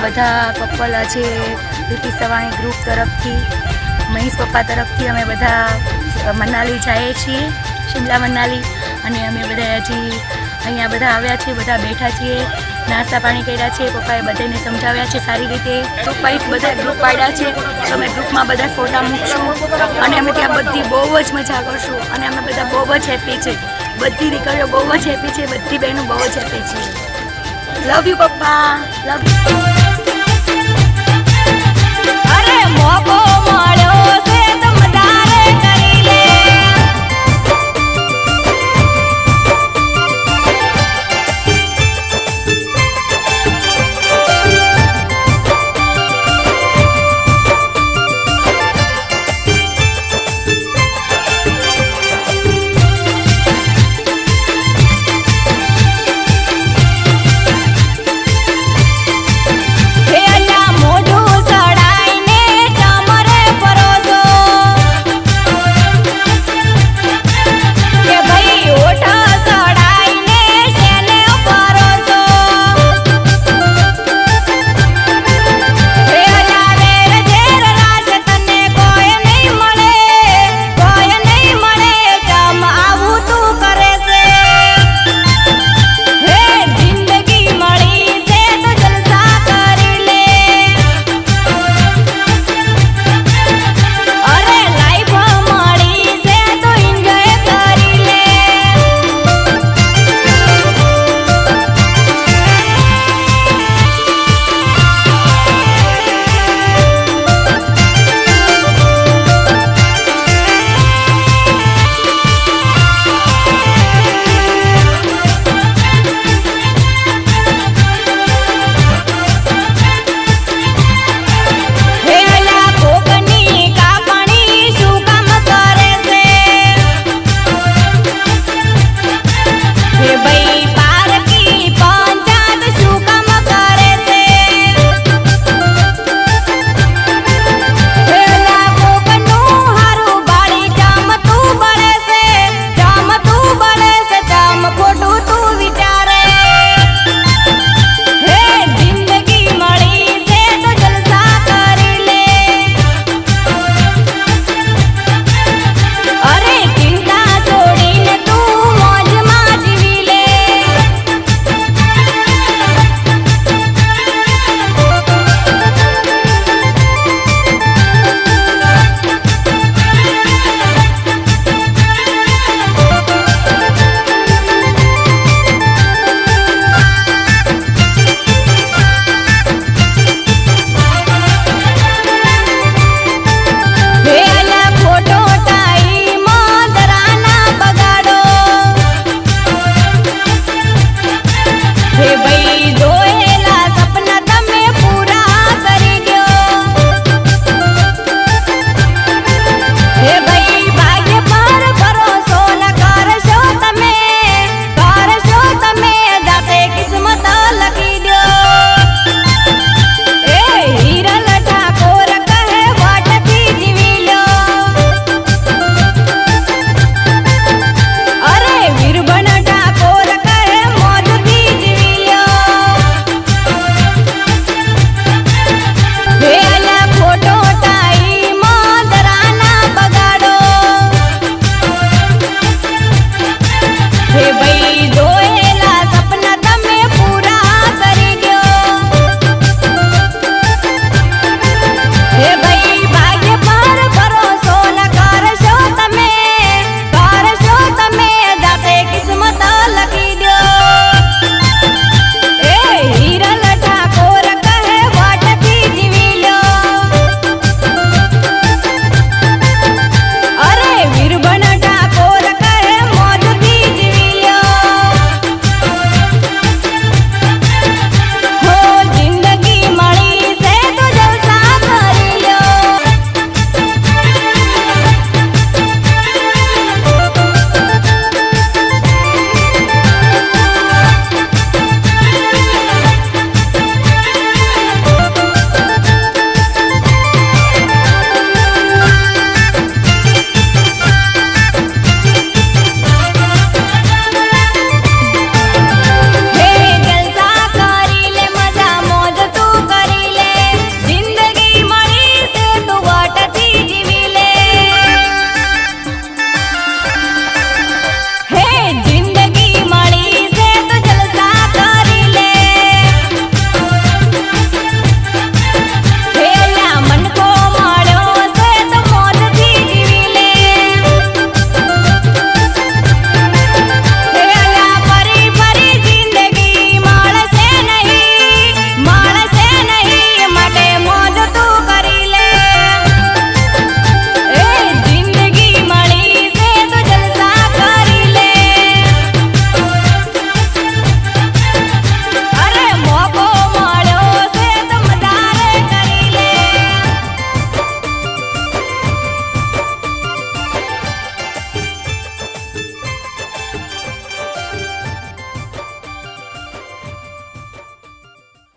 બધા કપલ છે પ્રીતિ સવાણી ગ્રુપ તરફથી, મહેશ પપ્પા તરફથી અમે બધા મનાલી જઈએ છીએ, શિમલા મનાલી. અને અમે બધા હજી અહીંયા બધા આવ્યા છીએ, બધા બેઠા છીએ, નાસ્તા પાણી કર્યા છે. પપ્પાએ બધાને સમજાવ્યા છે સારી રીતે. ગ્રુપ વાઇઝ બધા ગ્રુપ પાડ્યા છે, તો અમે ગ્રુપમાં બધા ફોટા મૂકશું અને અમે ત્યાં બધી બહુ જ મજા કરશું. અને અમે બધા બહુ જ હેપી છે, બધી દીકરીઓ બહુ જ હેપી છે, બધી બહેનો બહુ જ હેપી છે. લવ યુ પપ્પા, લવ યુ. અરે મોકો મળ્યો છે તમ તારે